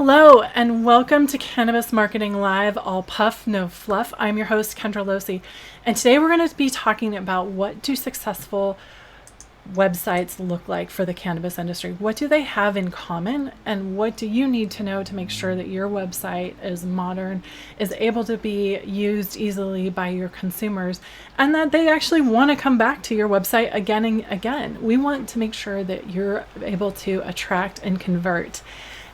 Hello and welcome to Cannabis Marketing Live, all puff, no fluff. I'm your host, Kendra Losi, and today we're going to be talking about what do successful websites look like for the cannabis industry. What do they have in common, and what do you need to know to make sure that your website is modern, is able to be used easily by your consumers, and that they actually want to come back to your website again and again. We want to make sure that you're able to attract and convert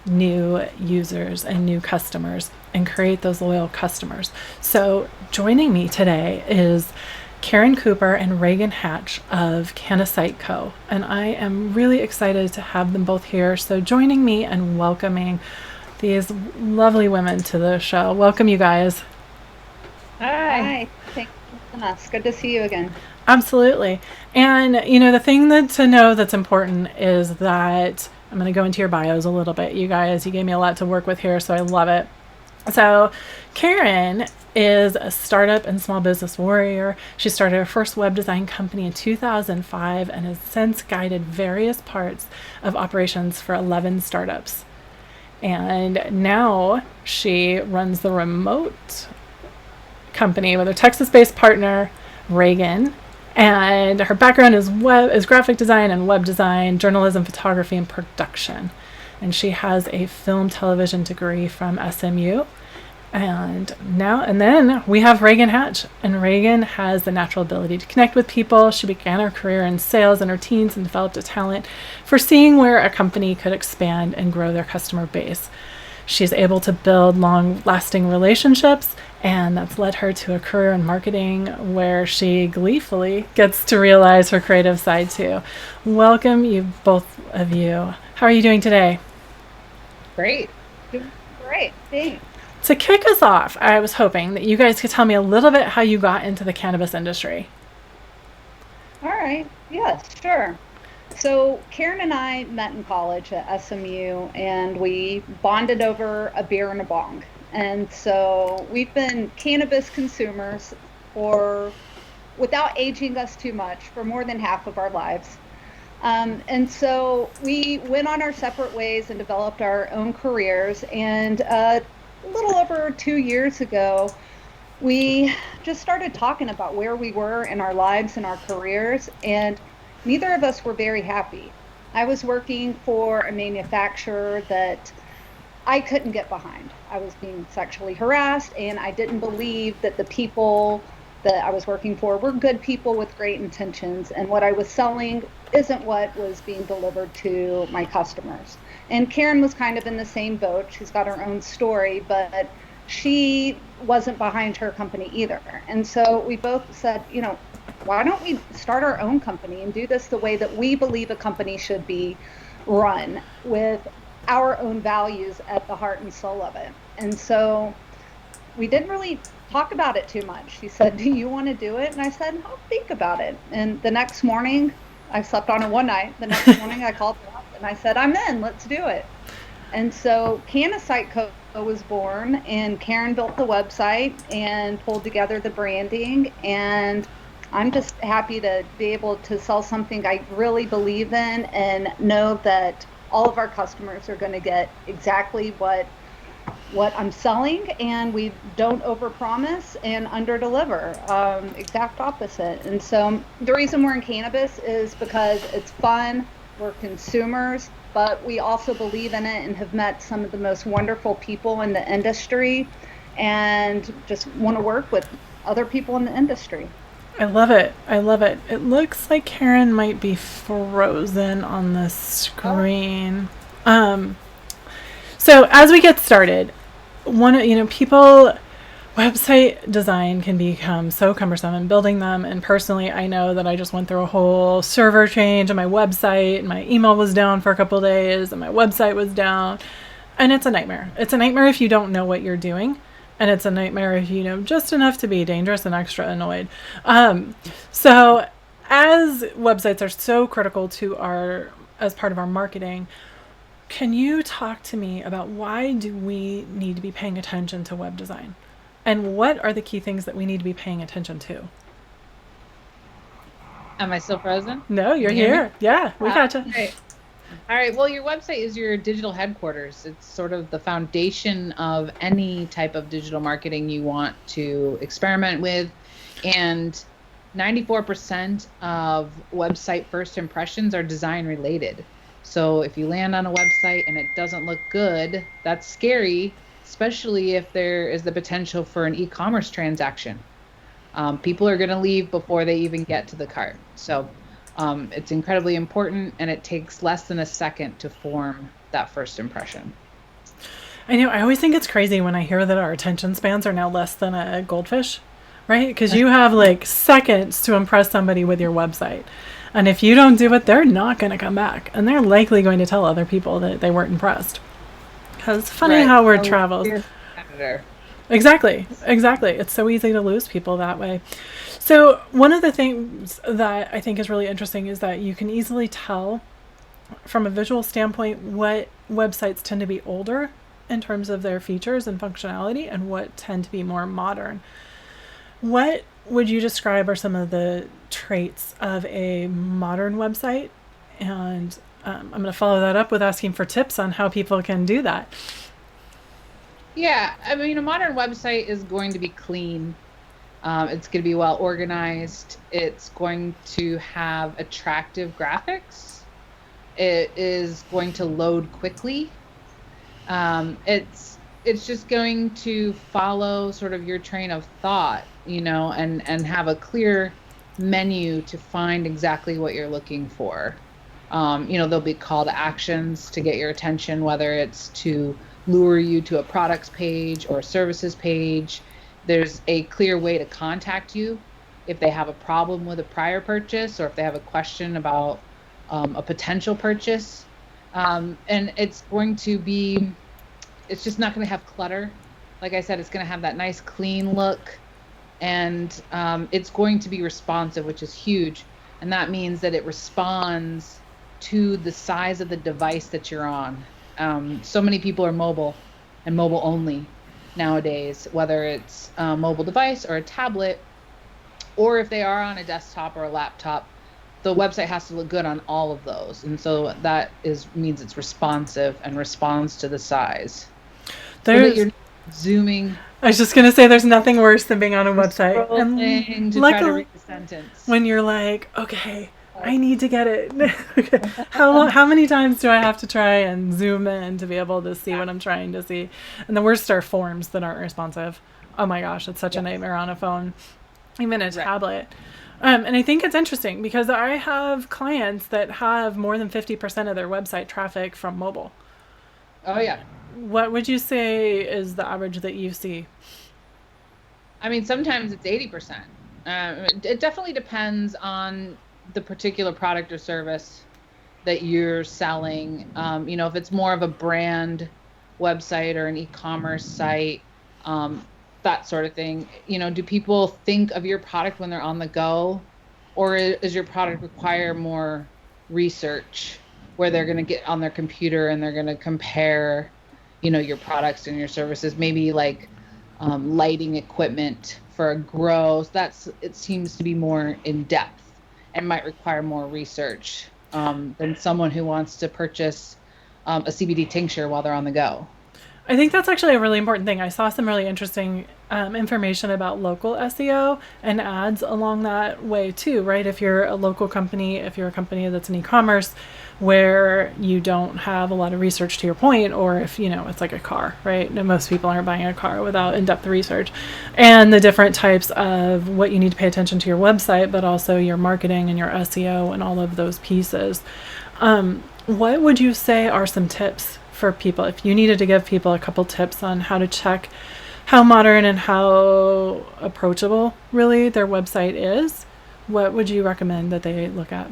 new users and new customers and create those loyal customers. So joining me today is Karen Cooper and Reagan Hatch of Cannasite Co. And I am really excited to have them both here. So joining me and welcoming these lovely women to the show. Welcome, you guys. Hi. Thanks for having us. Good to see you again. Absolutely. And the thing to know that's important is that I'm going to go into your bios a little bit. You guys, you gave me a lot to work with here, so I love it. So Karen is a startup and small business warrior. She started her first web design company in 2005 and has since guided various parts of operations for 11 startups. And now she runs the remote company with her Texas-based partner, Reagan. And her background is graphic design and web design, journalism, photography, and production. And she has a film television degree from SMU. And then we have Reagan Hatch. And Reagan has the natural ability to connect with people. She began her career in sales in her teens and developed a talent for seeing where a company could expand and grow their customer base. She's able to build long-lasting relationships, and that's led her to a career in marketing where she gleefully gets to realize her creative side too. Welcome, you both of you. How are you doing today? Great. Doing great. Thanks. To kick us off, I was hoping that you guys could tell me a little bit how you got into the cannabis industry. All right. Yes, sure. So Karen and I met in college at SMU, and we bonded over a beer and a bong. And so we've been cannabis consumers for, without aging us too much, for more than half of our lives. And so we went on our separate ways and developed our own careers. And a little over 2 years ago, we just started talking about where we were in our lives and our careers, and neither of us were very happy. I was working for a manufacturer that I couldn't get behind. I was being sexually harassed, and I didn't believe that the people that I was working for were good people with great intentions, and what I was selling isn't what was being delivered to my customers. And Karen was kind of in the same boat. She's got her own story, but she wasn't behind her company either. And so we both said, why don't we start our own company and do this the way that we believe a company should be run, with our own values at the heart and soul of it. And so we didn't really talk about it too much. She said, do you want to do it? And I said, I'll think about it. And the next morning, I slept on it one night. The next morning I called her up and I said, I'm in, let's do it. And so Cannasite Co. was born, and Karen built the website and pulled together the branding, and I'm just happy to be able to sell something I really believe in and know that all of our customers are going to get exactly what I'm selling, and we don't overpromise and underdeliver. Exact opposite. And so the reason we're in cannabis is because it's fun, we're consumers, but we also believe in it and have met some of the most wonderful people in the industry and just want to work with other people in the industry. I love it. I love it. It looks like Karen might be frozen on the screen. So as we get started, website design can become so cumbersome in building them. And personally, I know that I just went through a whole server change on my website, and my email was down for a couple of days, and my website was down. And it's a nightmare. It's a nightmare if you don't know what you're doing. And it's a nightmare if you know just enough to be dangerous and extra annoyed. So as websites are so critical to as part of our marketing, can you talk to me about why do we need to be paying attention to web design? And what are the key things that we need to be paying attention to? Am I still frozen? No, you're here. Yeah, we gotcha. Great. All right. Well, your website is your digital headquarters. It's sort of the foundation of any type of digital marketing you want to experiment with. And 94% of website first impressions are design related. So if you land on a website and it doesn't look good, that's scary, especially if there is the potential for an e-commerce transaction. People are going to leave before they even get to the cart. So it's incredibly important, and it takes less than a second to form that first impression. I know. I always think it's crazy when I hear that our attention spans are now less than a goldfish, right? Because you have like seconds to impress somebody with your website. And if you don't do it, they're not going to come back. And they're likely going to tell other people that they weren't impressed. Because it's funny Right. how word Oh, travels. you're a competitor. Exactly. Exactly. It's so easy to lose people that way. So, one of the things that I think is really interesting is that you can easily tell from a visual standpoint what websites tend to be older in terms of their features and functionality and what tend to be more modern. What would you describe are some of the traits of a modern website? And I'm going to follow that up with asking for tips on how people can do that. Yeah, I mean, a modern website is going to be clean. It's going to be well organized. It's going to have attractive graphics. It is going to load quickly. It's just going to follow sort of your train of thought, and have a clear menu to find exactly what you're looking for. There'll be call to actions to get your attention, whether it's to lure you to a products page or a services page. There's a clear way to contact you if they have a problem with a prior purchase or if they have a question about a potential purchase. And it's just not going to have clutter. Like I said, it's going to have that nice clean look, and it's going to be responsive, which is huge. And that means that it responds to the size of the device that you're on. So many people are mobile and mobile only nowadays, whether it's a mobile device or a tablet, or if they are on a desktop or a laptop, the website has to look good on all of those. And so that means it's responsive and responds to the size. So that There's you're zooming, I was just going to say there's nothing worse than being on a website. And scrolling to try to luckily, read the sentence. when you're like, okay, I need to get it. Okay. How many times do I have to try and zoom in to be able to see what I'm trying to see? And the worst are forms that aren't responsive. Oh my gosh, it's such a Yes. nightmare on a phone, even a Right. tablet. And I think it's interesting because I have clients that have more than 50% of their website traffic from mobile. Oh yeah. What would you say is the average that you see? I mean, sometimes it's 80%. It definitely depends on the particular product or service that you're selling. If it's more of a brand website or an e-commerce site, um, that sort of thing. Do people think of your product when they're on the go, or is your product require more research where they're going to get on their computer and they're going to compare, your products and your services, maybe like lighting equipment for a grow. So it seems to be more in depth and might require more research than someone who wants to purchase a CBD tincture while they're on the go. I think that's actually a really important thing. I saw some really interesting information about local SEO and ads along that way too, right? If you're a local company, if you're a company that's in e-commerce where you don't have a lot of research to your point, or if, it's like a car, right? Most people aren't buying a car without in-depth research. And the different types of what you need to pay attention to your website, but also your marketing and your SEO and all of those pieces. What would you say are some tips for people if you needed to give people a couple tips on how to check how modern and how approachable really their website is? What would you recommend that they look at?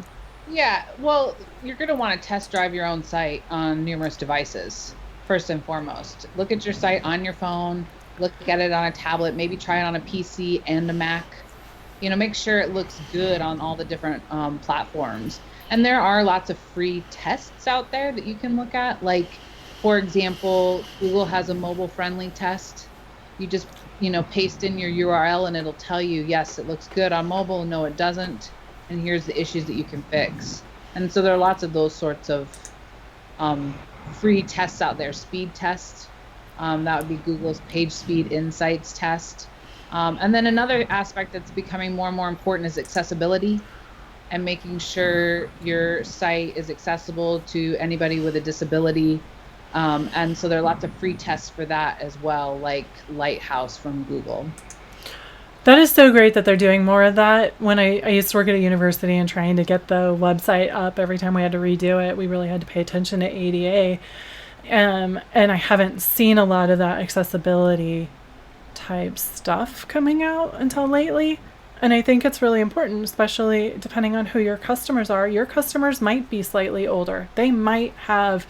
Yeah, well, you're going to want to test drive your own site on numerous devices, first and foremost. Look at your site on your phone, look at it on a tablet, maybe try it on a PC and a Mac. Make sure it looks good on all the different platforms. And there are lots of free tests out there that you can look at. Like, for example, Google has a mobile friendly test. You just, paste in your URL and it'll tell you, yes, it looks good on mobile. No, it doesn't. And here's the issues that you can fix. And so there are lots of those sorts of free tests out there. Speed test, that would be Google's Page Speed Insights test. And then another aspect that's becoming more and more important is accessibility, and making sure your site is accessible to anybody with a disability. And so there are lots of free tests for that as well, like Lighthouse from Google. That is so great that they're doing more of that. When I used to work at a university and trying to get the website up, every time we had to redo it, we really had to pay attention to ADA. And I haven't seen a lot of that accessibility type stuff coming out until lately. And I think it's really important, especially depending on who your customers are. Your customers might be slightly older. They might have,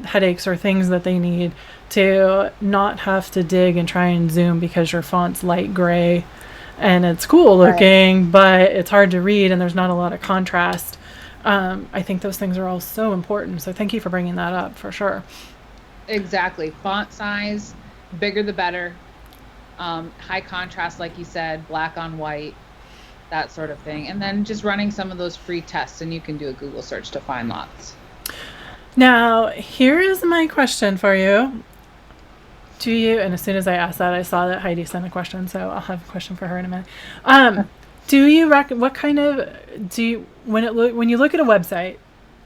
headaches or things that they need to not have to dig and try and zoom because your font's light gray and it's cool looking, right, but it's hard to read and there's not a lot of contrast. I think those things are all so important. So thank you for bringing that up, for sure. Exactly. Font size, bigger the better. High contrast, like you said, black on white, that sort of thing. And then just running some of those free tests, and you can do a Google search to find lots. Now, here is my question for you. Do you, and as soon as I asked that, I saw that Heidi sent a question, so I'll have a question for her in a minute. Do you what kind of, when you look at a website,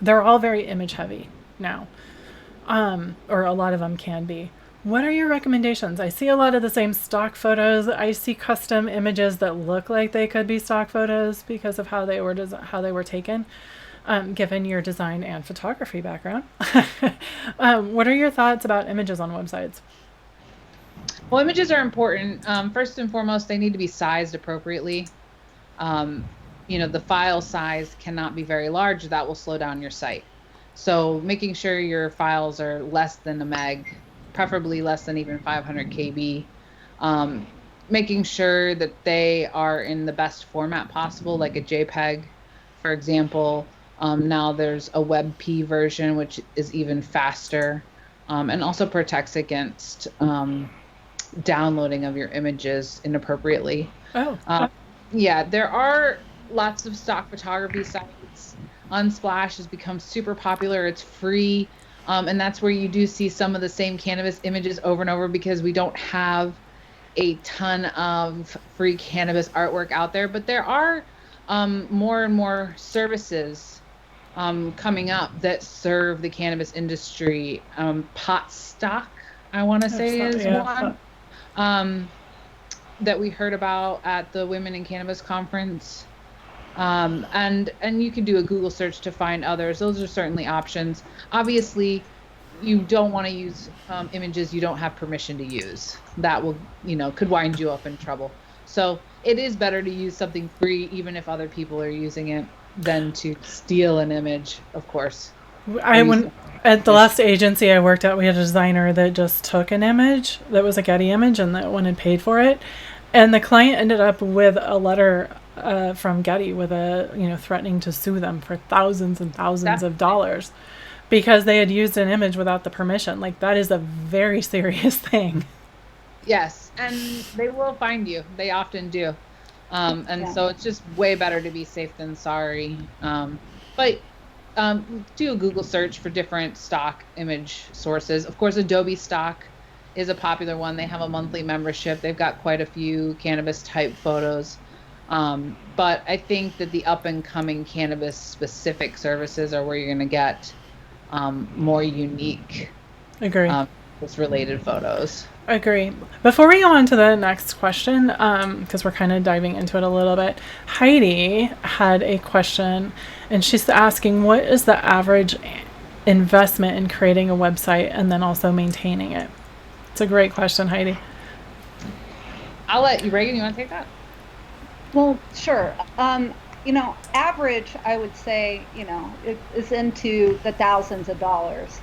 they're all very image heavy now, or a lot of them can be. What are your recommendations? I see a lot of the same stock photos. I see custom images that look like they could be stock photos because of how they were taken, given your design and photography background. What are your thoughts about images on websites? Well, images are important. First and foremost, they need to be sized appropriately. The file size cannot be very large. That will slow down your site. So making sure your files are less than a meg, preferably less than even 500 KB. Making sure that they are in the best format possible, like a JPEG, for example. Now there's a WebP version, which is even faster, and also protects against downloading of your images inappropriately. Yeah, there are lots of stock photography sites. Unsplash has become super popular. It's free. And that's where you do see some of the same cannabis images over and over, because we don't have a ton of free cannabis artwork out there. But there are more and more services coming up that serve the cannabis industry. Pot Stock, I want to say, is one that we heard about at the Women in Cannabis conference. And you can do a Google search to find others. Those are certainly options. Obviously, you don't want to use images you don't have permission to use. That will, could wind you up in trouble. So it is better to use something free, even if other people are using it, than to steal an image, of course. At the last agency I worked at, we had a designer that just took an image that was a Getty image, and that one had paid for it. And the client ended up with a letter from Getty with threatening to sue them for thousands and thousands of dollars because they had used an image without the permission. Like, that is a very serious thing. Yes, and they will find you. They often do. So it's just way better to be safe than sorry. But do a Google search for different stock image sources. Of course, Adobe Stock is a popular one. They have a monthly membership. They've got quite a few cannabis type photos. But I think that the up and coming cannabis specific services are where you're going to get more unique related photos. Agree. Before we go on to the next question, because we're kind of diving into it a little bit, Heidi had a question, and she's asking, what is the average investment in creating a website and then also maintaining it? It's a great question, Heidi. I'll let you, Reagan, you want to take that? Well, sure. Average, I would say, it is into the thousands of dollars.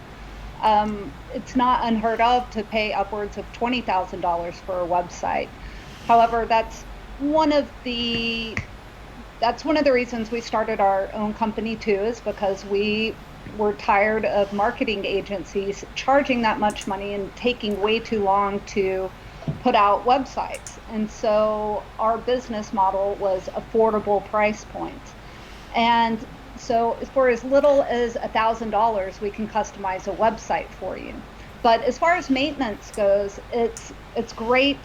It's not unheard of to pay upwards of $20,000 for a website. However, that's one of the reasons we started our own company too, is because we were tired of marketing agencies charging that much money and taking way too long to put out websites. And so our business model was affordable price points. And So for as little as $1,000, we can customize a website for you. But as far as maintenance goes, it's great.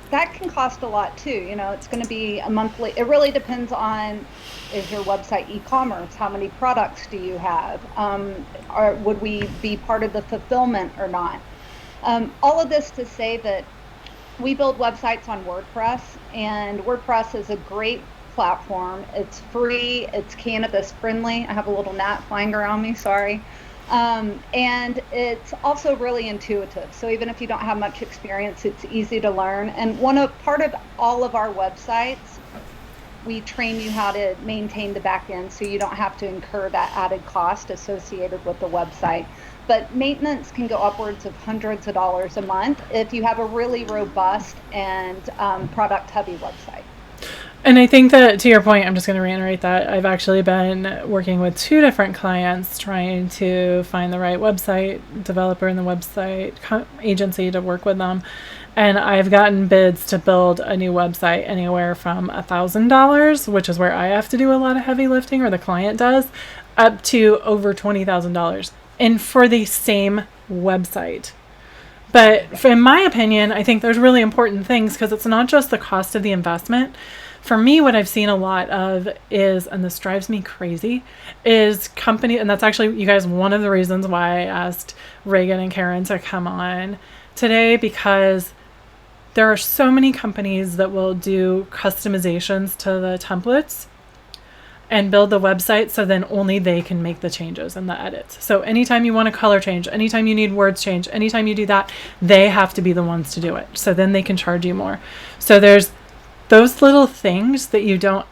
That can cost a lot too. It's going to be a monthly. It really depends on, is your website e-commerce? How many products do you have? Or would we be part of the fulfillment or not? All of this to say that we build websites on WordPress, and WordPress is a great platform. It's free. It's cannabis friendly. I have a little gnat flying around me. Sorry. And it's also really intuitive. So even if you don't have much experience, it's easy to learn. And part of all of our websites, we train you how to maintain the back end, so you don't have to incur that added cost associated with the website. But maintenance can go upwards of hundreds of dollars a month if you have a really robust and product heavy website. And I think that, to your point, I'm just going to reiterate that I've actually been working with 2 different clients trying to find the right website developer and the website agency to work with them. And I've gotten bids to build a new website anywhere from $1,000, which is where I have to do a lot of heavy lifting, or the client does, up to over $20,000. And for the same website. But in my opinion, I think there's really important things, because it's not just the cost of the investment. For me, what I've seen a lot of is, and this drives me crazy, is company, and that's actually, you guys, one of the reasons why I asked Reagan and Karen to come on today, because there are so many companies that will do customizations to the templates and build the website so then only they can make the changes and the edits. So anytime you want a color change, anytime you need words change, anytime you do that, they have to be the ones to do it. So then they can charge you more. So there's those little things that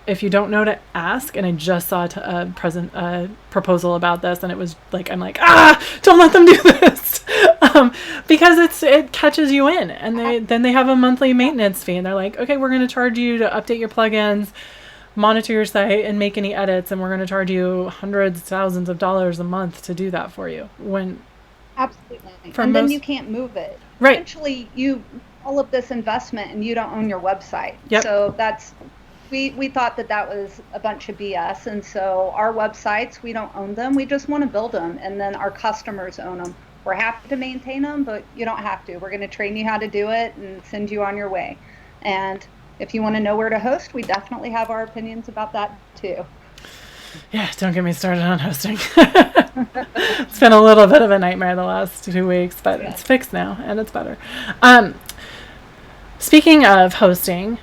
if you don't know to ask. And I just saw a proposal about this, and it was like, I'm like, don't let them do this. Because it catches you in, and then they have a monthly maintenance fee, and they're like, okay, we're going to charge you to update your plugins, monitor your site, and make any edits, and we're going to charge you hundreds, thousands of dollars a month to do that for you. Absolutely. And then you can't move it. Right. Eventually, all of this investment, and you don't own your website. Yep. So we thought that was a bunch of BS. And so our websites, we don't own them. We just want to build them, and then our customers own them. We're happy to maintain them, but you don't have to. We're going to train you how to do it and send you on your way. And if you want to know where to host, we definitely have our opinions about that too. Yeah, don't get me started on hosting. It's been a little bit of a nightmare the last 2 weeks, but It's fixed now, and it's better. Speaking of hosting,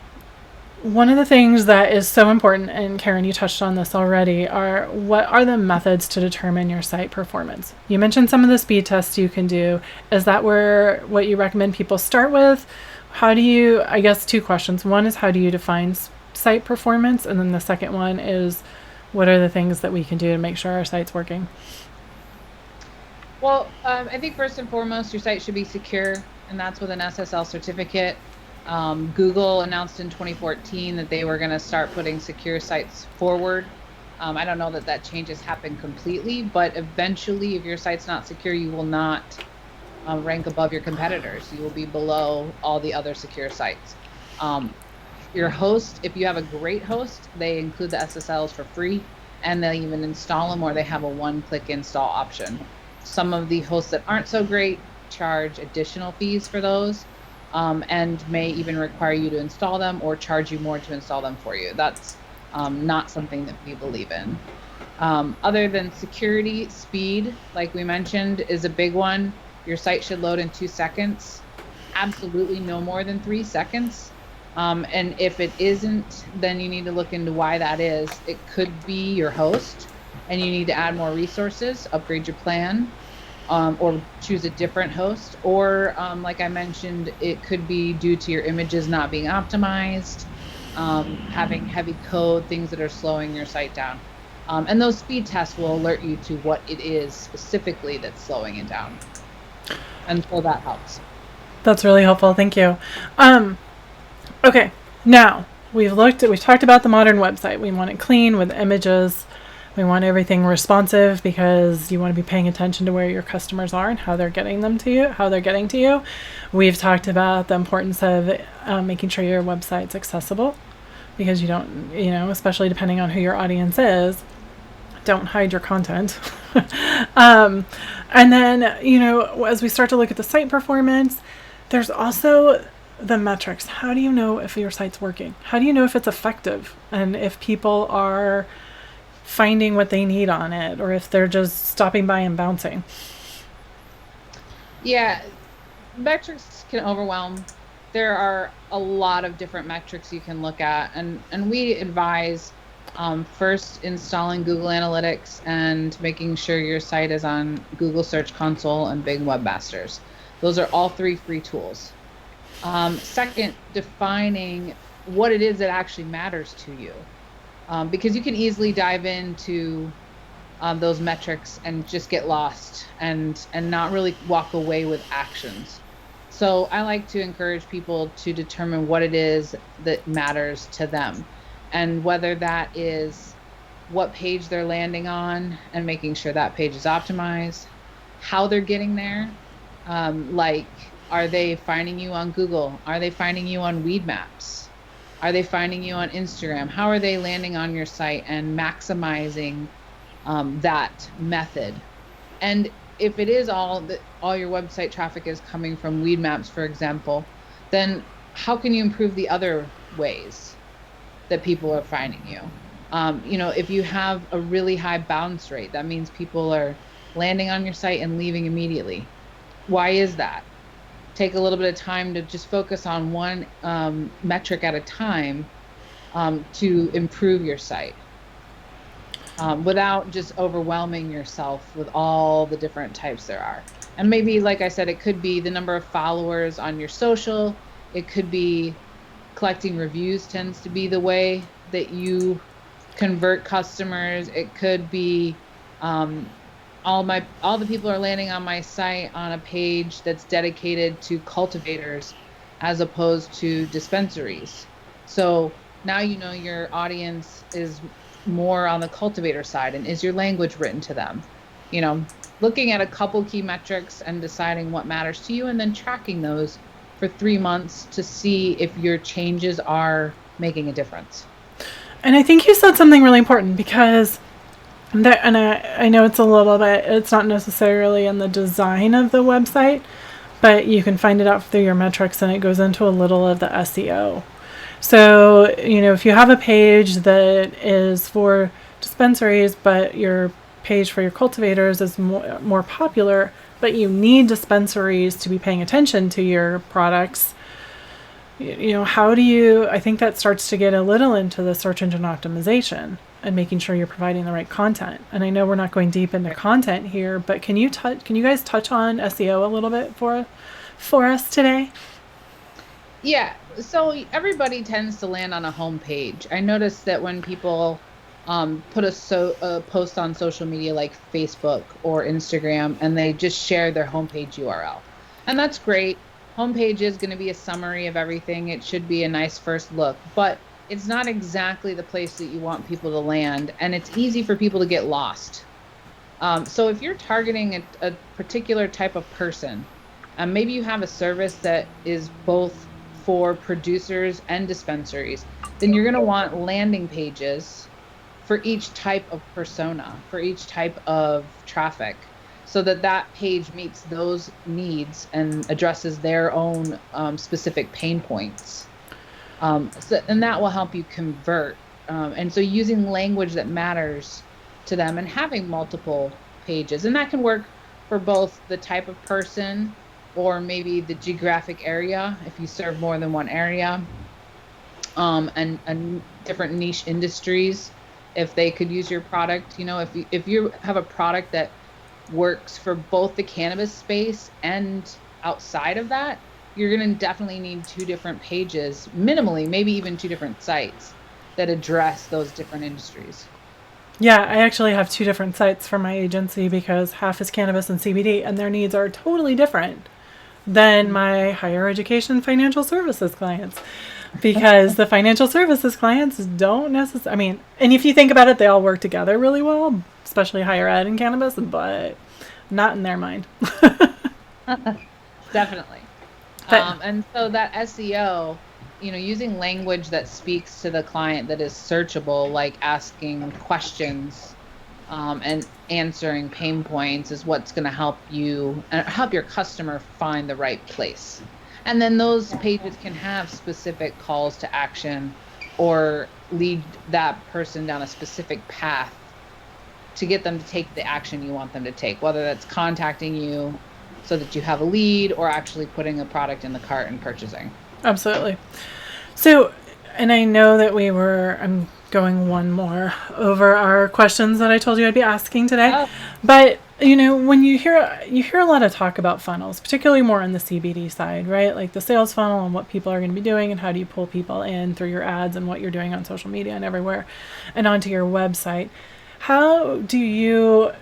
one of the things that is so important, and Karen, you touched on this already, what are the methods to determine your site performance? You mentioned some of the speed tests you can do. Is that what you recommend people start with? How do you, I guess 2 questions. One is, how do you define site performance? And then the second one is, what are the things that we can do to make sure our site's working? Well, I think first and foremost, your site should be secure, and that's with an SSL certificate. Google announced in 2014 that they were going to start putting secure sites forward. I don't know that change has happened completely, but eventually, if your site's not secure, you will not rank above your competitors. You will be below all the other secure sites. Your host, if you have a great host, they include the SSLs for free, and they even install them, or they have a one-click install option. Some of the hosts that aren't so great charge additional fees for those, and may even require you to install them or charge you more to install them for you. That's not something that we believe in. Other than security, speed, like we mentioned, is a big one. Your site should load in 2 seconds, absolutely no more than 3 seconds. And if it isn't, then you need to look into why that is. It could be your host, and you need to add more resources, upgrade your plan, or choose a different host. Or, like I mentioned, it could be due to your images not being optimized, having heavy code, things that are slowing your site down. And those speed tests will alert you to what it is specifically that's slowing it down. And so that helps. That's really helpful. Thank you. Okay, now we've talked about the modern website. We want it clean with images. We want everything responsive, because you want to be paying attention to where your customers are and how they're getting to you. We've talked about the importance of making sure your website's accessible, because you don't, especially depending on who your audience is. don't hide your content. And then, as we start to look at the site performance, there's also the metrics. How do you know if your site's working? How do you know if it's effective and if people are finding what they need on it, or if they're just stopping by and bouncing? Yeah, metrics can overwhelm. There are a lot of different metrics you can look at, and we advise first installing Google Analytics and making sure your site is on Google Search Console and Bing Webmasters. Those are all 3 free tools. Second, defining what it is that actually matters to you, because you can easily dive into those metrics and just get lost and not really walk away with actions. So I like to encourage people to determine what it is that matters to them, and whether that is what page they're landing on and making sure that page is optimized, how they're getting there, like, are they finding you on Google? Are they finding you on Weed Maps? Are they finding you on Instagram? How are they landing on your site and maximizing that method? And if it is all your website traffic is coming from Weed Maps, for example, then how can you improve the other ways that people are finding you? If you have a really high bounce rate, that means people are landing on your site and leaving immediately. Why is that? Take a little bit of time to just focus on one metric at a time to improve your site, without just overwhelming yourself with all the different types there are. And maybe, like I said, it could be the number of followers on your social. It could be collecting reviews tends to be the way that you convert customers. It could be all the people are landing on my site on a page that's dedicated to cultivators as opposed to dispensaries. So now your audience is more on the cultivator side, and is your language written to them? Looking at a couple key metrics and deciding what matters to you, and then tracking those for 3 months to see if your changes are making a difference. And I think you said something really important, because I know it's not necessarily in the design of the website, but you can find it out through your metrics, and it goes into a little of the SEO. So, if you have a page that is for dispensaries, but your page for your cultivators is more popular, but you need dispensaries to be paying attention to your products, I think that starts to get a little into the search engine optimization and making sure you're providing the right content. And I know we're not going deep into content here, but can you guys touch on SEO a little bit for us today? Yeah. So everybody tends to land on a home page. I noticed that when people put a post on social media like Facebook or Instagram, and they just share their homepage URL, and that's great. Homepage is going to be a summary of everything. It should be a nice first look, but it's not exactly the place that you want people to land, and it's easy for people to get lost. So if you're targeting a particular type of person, maybe you have a service that is both for producers and dispensaries, then you're going to want landing pages for each type of persona, for each type of traffic, so that page meets those needs and addresses their own specific pain points. And that will help you convert. And so using language that matters to them and having multiple pages, and that can work for both the type of person or maybe the geographic area, if you serve more than one area, and different niche industries, if they could use your product. If you have a product that works for both the cannabis space and outside of that, you're going to definitely need 2 different pages, minimally, maybe even 2 different sites that address those different industries. Yeah, I actually have 2 different sites for my agency, because half is cannabis and CBD, and their needs are totally different than my higher education financial services clients, because the financial services clients don't necessarily, and if you think about it, they all work together really well, especially higher ed and cannabis, but not in their mind. Definitely. And so that SEO, using language that speaks to the client, that is searchable, like asking questions and answering pain points is what's going to help you help your customer find the right place. And then those pages can have specific calls to action or lead that person down a specific path to get them to take the action you want them to take, whether that's contacting you so that you have a lead or actually putting a product in the cart and purchasing. Absolutely. So, and I know that I'm going one more over our questions that I told you I'd be asking today. Oh. But, when you hear a lot of talk about funnels, particularly more on the CBD side, right? Like the sales funnel and what people are going to be doing and how do you pull people in through your ads and what you're doing on social media and everywhere and onto your website. How do you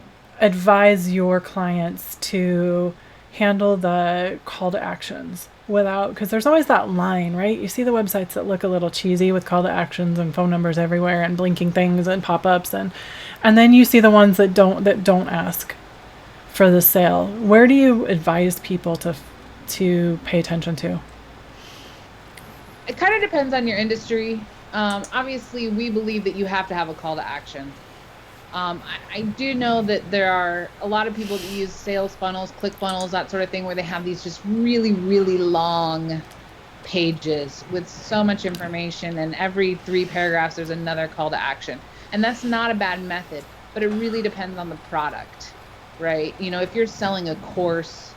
advise your clients to handle the call to actions because there's always that line, right? You see the websites that look a little cheesy with call to actions and phone numbers everywhere and blinking things and pop-ups and then you see the ones that don't ask for the sale. Where do you advise people to pay attention to? It kind of depends on your industry. Obviously, we believe that you have to have a call to action. I do know that there are a lot of people that use sales funnels, click funnels, that sort of thing, where they have these just really, really long pages with so much information, and every 3 paragraphs there's another call to action. And that's not a bad method, but it really depends on the product, right? If you're selling a course,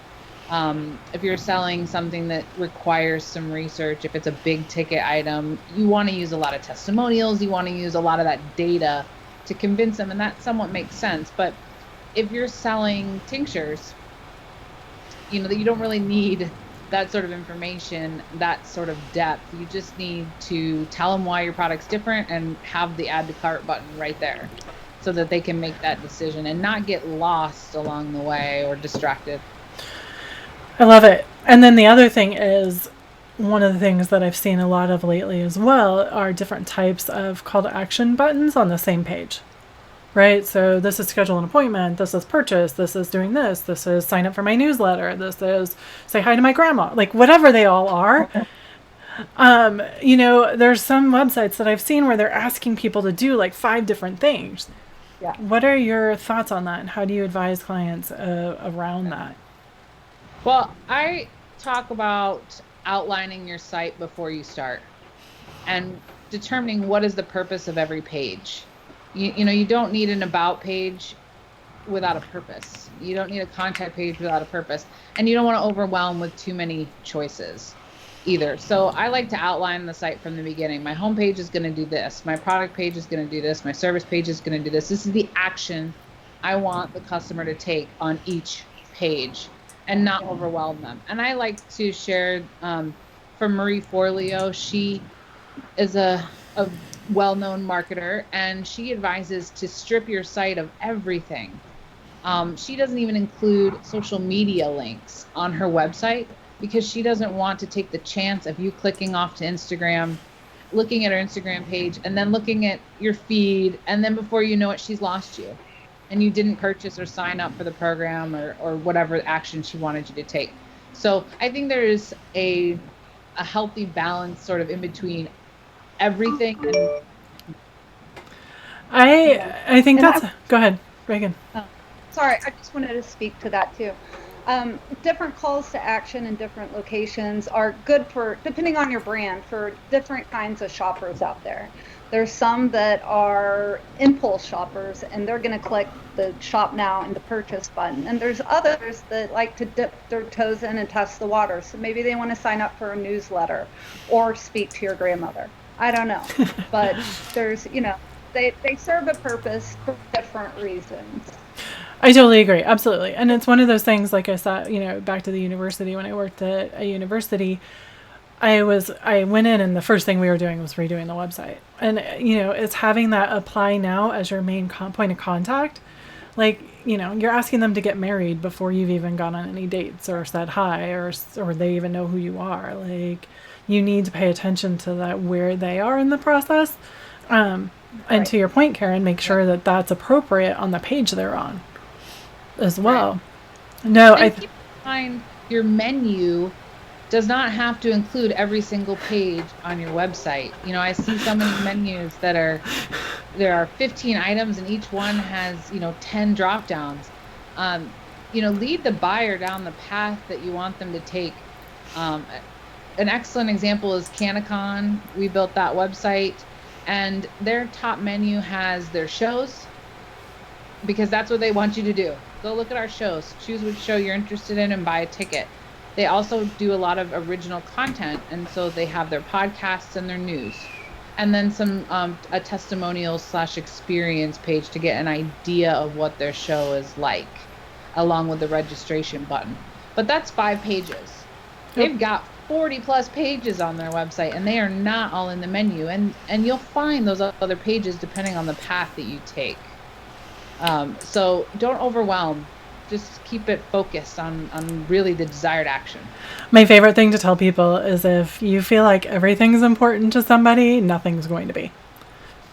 if you're selling something that requires some research, if it's a big ticket item, you want to use a lot of testimonials, you want to use a lot of that data to convince them, and that somewhat makes sense. But if you're selling tinctures, that you don't really need that sort of information, that sort of depth. You just need to tell them why your product's different and have the add to cart button right there so that they can make that decision and not get lost along the way or distracted. I love it. And then the other thing is, one of the things that I've seen a lot of lately as well are different types of call to action buttons on the same page, right? So this is schedule an appointment, this is purchase, this is doing this is sign up for my newsletter, this is say hi to my grandma, like whatever they all are. There's some websites that I've seen where they're asking people to do like 5 different things. Yeah. What are your thoughts on that? And how do you advise clients around that? Well, I talk about outlining your site before you start and determining what is the purpose of every page. You don't need an about page without a purpose. You don't need a contact page without a purpose. And you don't want to overwhelm with too many choices either. So I like to outline the site from the beginning. My homepage is going to do this. My product page is going to do this. My service page is going to do this. This is the action I want the customer to take on each page and not overwhelm them. And I like to share from Marie Forleo. She is a well-known marketer, and she advises to strip your site of everything. She doesn't even include social media links on her website because she doesn't want to take the chance of you clicking off to Instagram, looking at her Instagram page, and then looking at your feed, and then before you know it, she's lost you. And you didn't purchase or sign up for the program or whatever action she wanted you to take. So I think there is a healthy balance sort of in between everything. I think go ahead, Reagan. Sorry, I just wanted to speak to that too. Different calls to action in different locations are good for, depending on your brand, for different kinds of shoppers out there. There's some that are impulse shoppers, and they're going to click the shop now and the purchase button. And there's others that like to dip their toes in and test the water. So maybe they want to sign up for a newsletter or speak to your grandmother. I don't know. But there's, they serve a purpose for different reasons. I totally agree. Absolutely. And it's one of those things, like I said, back to the university, when I worked at a university, I went in and the first thing we were doing was redoing the website. And, it's having that apply now as your main point of contact. Like, you're asking them to get married before you've even gone on any dates or said hi or they even know who you are. Like, you need to pay attention to that, where they are in the process. And to your point, Karen, make sure that that's appropriate on the page they're on as well. Right. No, I keep in mind your menu does not have to include every single page on your website. You know, I see so many menus that there are 15 items and each one has, 10 drop downs. Lead the buyer down the path that you want them to take. Um, an excellent example is Canacon. We built that website, and their top menu has their shows, because that's what they want you to do. Go look at our shows, choose which show you're interested in, and buy a ticket. They also do a lot of original content, and so they have their podcasts and their news, and then some a testimonial / experience page to get an idea of what their show is like, along with the registration button. But that's 5 pages. They've got 40 plus pages on their website, and they are not all in the menu, and you'll find those other pages depending on the path that you take. So don't overwhelm. Just keep it focused on really the desired action. My favorite thing to tell people is if you feel like everything's important to somebody, nothing's going to be.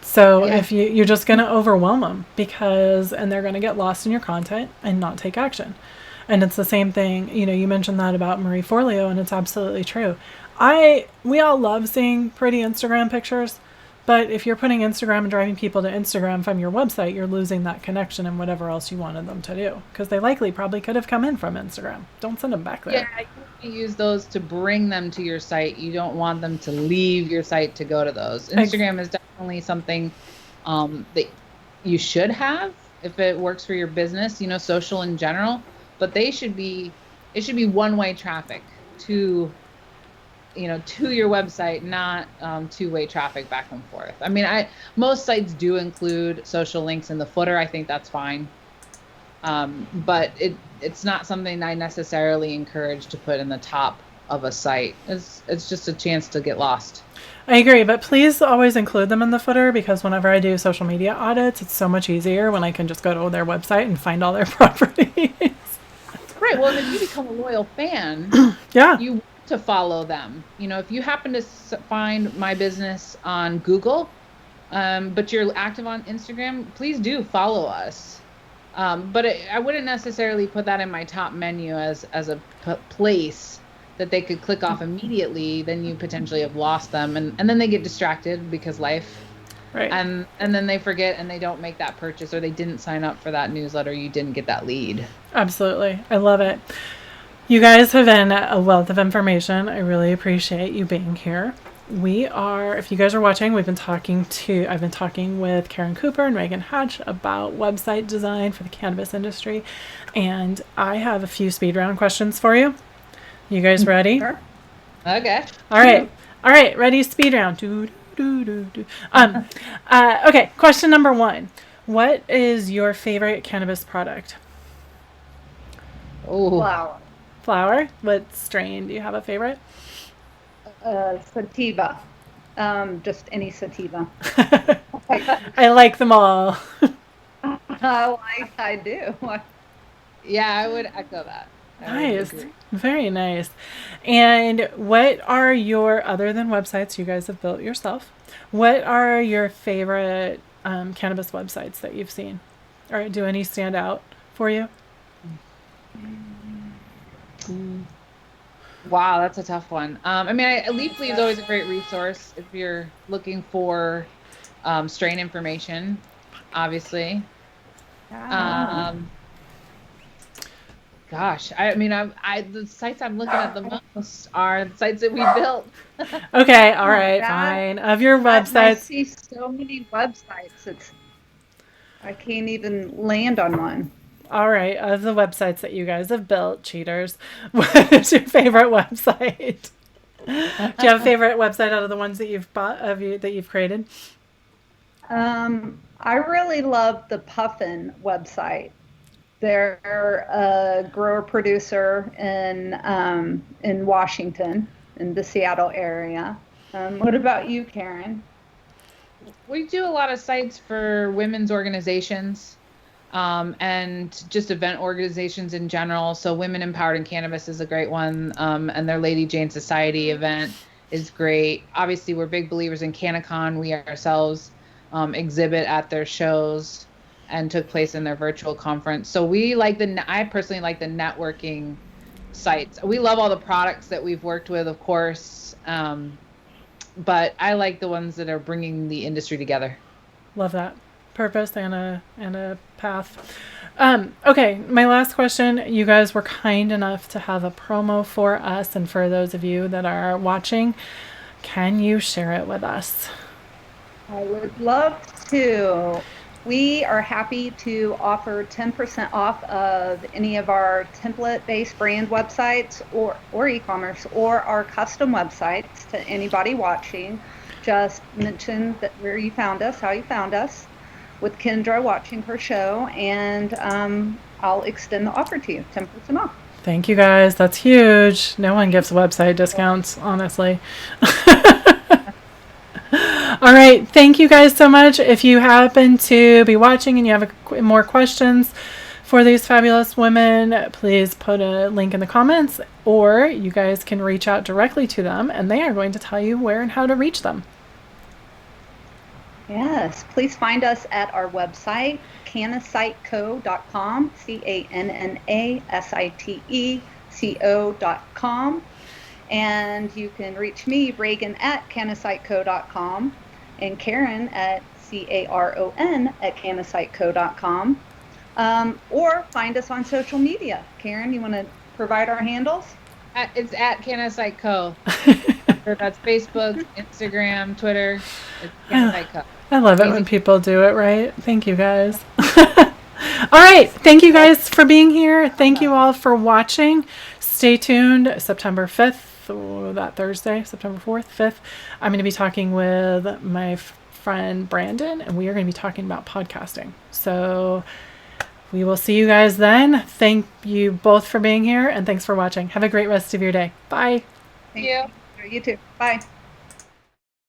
So if you're just going to overwhelm them and they're going to get lost in your content and not take action. And it's the same thing, you mentioned that about Marie Forleo, and it's absolutely true. We all love seeing pretty Instagram pictures, but if you're putting Instagram and driving people to Instagram from your website, you're losing that connection and whatever else you wanted them to do, because they probably could have come in from Instagram. Don't send them back there. Yeah, you use those to bring them to your site. You don't want them to leave your site to go to those. Instagram is definitely something that you should have if it works for your business, social in general. But it should be one-way traffic to your website, not two-way traffic back and forth. I mean, most sites do include social links in the footer. I think that's fine. But it's not something I necessarily encourage to put in the top of a site. It's just a chance to get lost. I agree, but please always include them in the footer, because whenever I do social media audits, it's so much easier when I can just go to their website and find all their properties. Right. Well, if you become a loyal fan, you want to follow them. If you happen to find my business on Google, but you're active on Instagram, please do follow us. But I wouldn't necessarily put that in my top menu as a place that they could click off immediately. Then you potentially have lost them, and then they get distracted because life. Right. And then they forget and they don't make that purchase, or they didn't sign up for that newsletter. You didn't get that lead. Absolutely. I love it. You guys have been a wealth of information. I really appreciate you being here. If you guys are watching, I've been talking with Karen Cooper and Reagan Hatch about website design for the cannabis industry. And I have a few speed round questions for you. You guys ready? Sure. Okay. All right. Ready? Speed round. Okay. Question number 1. What is your favorite cannabis product? Oh, Flower? What strain? Do you have a favorite? Sativa. Just any sativa. I like them all. I do. Yeah, I would echo that. Nice. Very nice. And what are other than websites you guys have built yourself, what are your favorite cannabis websites that you've seen? Or do any stand out for you? Wow, that's a tough one. Leafly is always a great resource if you're looking for strain information, obviously. Gosh, the sites I'm looking at the most are the sites that we built. Okay, all right, fine. Of your websites, I see so many websites. I can't even land on one. All right, of the websites that you guys have built, cheaters, what is your favorite website? Do you have a favorite website out of the ones that you've that you've created? I really love the Puffin website. They're a grower producer in Washington, in the Seattle area. What about you, Karen? We do a lot of sites for women's organizations and just event organizations in general. So Women Empowered in Cannabis is a great one, and their Lady Jane Society event is great. Obviously, we're big believers in Canacon. We ourselves exhibit at their shows and took place in their virtual conference. So I personally like the networking sites. We love all the products that we've worked with, of course, but I like the ones that are bringing the industry together. Love that. Purpose and a path. Okay, my last question. You guys were kind enough to have a promo for us, and for those of you that are watching, can you share it with us? I would love to. We are happy to offer 10% off of any of our template-based brand websites or e-commerce or our custom websites to anybody watching. Just mention that where you found us, how you found us, with Kendra watching her show, and I'll extend the offer to you, 10% off. Thank you guys. That's huge. No one gives website discounts, honestly. All right. Thank you guys so much. If you happen to be watching and you have more questions for these fabulous women, please put a link in the comments, or you guys can reach out directly to them and they are going to tell you where and how to reach them. Yes, please find us at our website, cannasiteco.com, CANNASITECO.com. And you can reach me, Reagan, at cannasiteco.com, and Karen at CARON at cannasiteco.com. Or find us on social media. Karen, you want to provide our handles? It's at cannasiteco. That's Facebook, Instagram, Twitter. It's cannasiteco. I love it when people do it right. Thank you guys. All right. Thank you guys for being here. Thank you all for watching. Stay tuned. September 5th, that Thursday, September 4th, 5th, I'm going to be talking with my friend Brandon, and we are going to be talking about podcasting. So we will see you guys then. Thank you both for being here, and thanks for watching. Have a great rest of your day. Bye. Thank you. You too. Bye.